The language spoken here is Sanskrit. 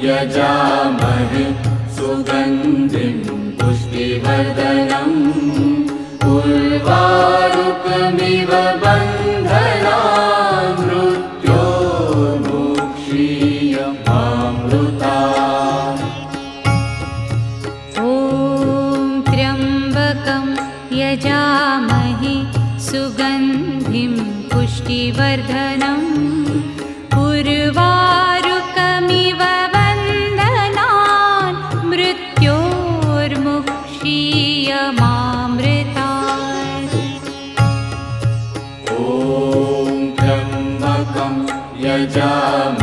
यजामहे सुगन्धिं पुष्टिवर्धनम् उर्वारुकमिव बन्धनान् मृत्योर्मुक्षीयमामृतात्। ॐ त्र्यम्बकं यजामहे सुगन्धिं पुष्टिवर्धनम् उर्वारुकमिव बन्धनान् मृत्योर्मुक्षीयमामृतात्। ॐ त्र्यम्बकं यजामहे